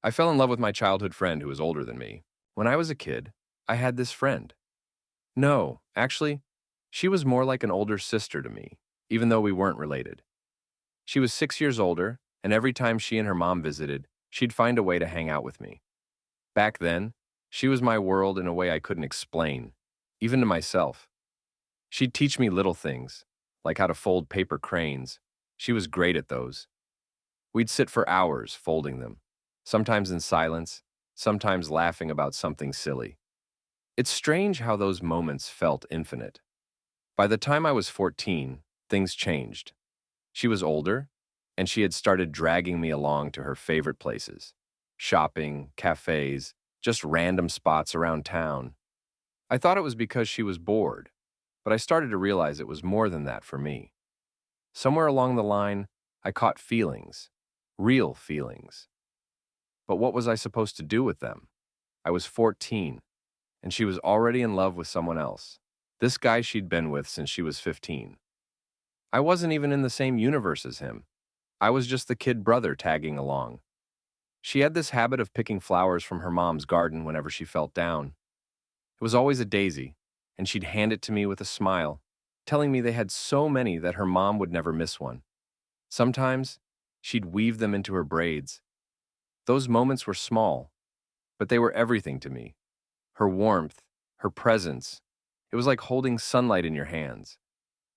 I fell in love with my childhood friend who was older than me. When I was a kid, I had this friend. No, actually, she was more like an older sister to me, even though we weren't related. She was 6 years older, and every time she and her mom visited, she'd find a way to hang out with me. Back then, she was my world in a way I couldn't explain, even to myself. She'd teach me little things, like how to fold paper cranes. She was great at those. We'd sit for hours folding them, sometimes in silence, sometimes laughing about something silly. It's strange how those moments felt infinite. By the time I was 14, things changed. She was older, and she had started dragging me along to her favorite places: shopping, cafes, just random spots around town. I thought it was because she was bored, but I started to realize it was more than that for me. Somewhere along the line, I caught feelings, real feelings. But what was I supposed to do with them? I was 14, and she was already in love with someone else. This guy she'd been with since she was 15. I wasn't even in the same universe as him. I was just the kid brother tagging along. She had this habit of picking flowers from her mom's garden whenever she felt down. It was always a daisy, and she'd hand it to me with a smile, telling me they had so many that her mom would never miss one. Sometimes, she'd weave them into her braids. Those moments were small, but they were everything to me. Her warmth, her presence. It was like holding sunlight in your hands.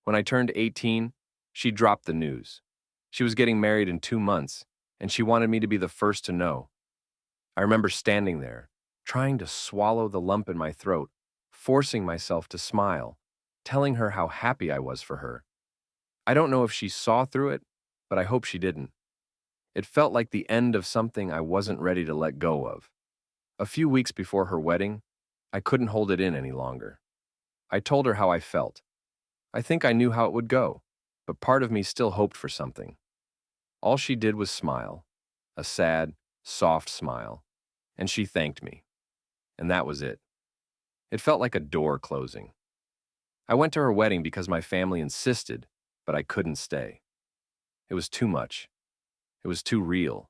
When I turned 18, she dropped the news. She was getting married in 2 months, and she wanted me to be the first to know. I remember standing there, trying to swallow the lump in my throat, forcing myself to smile, telling her how happy I was for her. I don't know if she saw through it, but I hope she didn't. It felt like the end of something I wasn't ready to let go of. A few weeks before her wedding, I couldn't hold it in any longer. I told her how I felt. I think I knew how it would go, but part of me still hoped for something. All she did was smile, a sad, soft smile, and she thanked me. And that was it. It felt like a door closing. I went to her wedding because my family insisted, but I couldn't stay. It was too much. It was too real.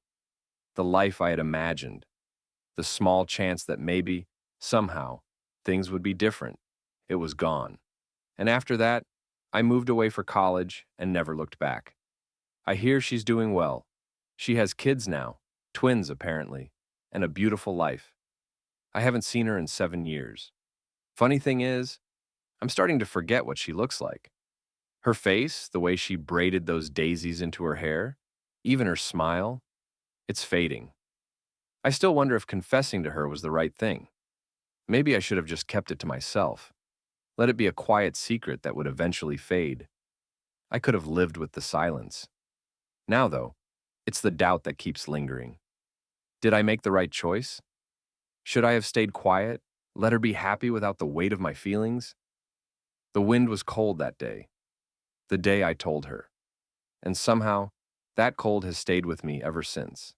The life I had imagined. The small chance that maybe, somehow, things would be different. It was gone. And after that, I moved away for college and never looked back. I hear she's doing well. She has kids now, twins apparently, and a beautiful life. I haven't seen her in 7 years. Funny thing is, I'm starting to forget what she looks like. Her face, the way she braided those daisies into her hair, even her smile, it's fading. I still wonder if confessing to her was the right thing. Maybe I should have just kept it to myself. Let it be a quiet secret that would eventually fade. I could have lived with the silence. Now, though, it's the doubt that keeps lingering. Did I make the right choice? Should I have stayed quiet, let her be happy without the weight of my feelings? The wind was cold that day, the day I told her, and somehow, that cold has stayed with me ever since.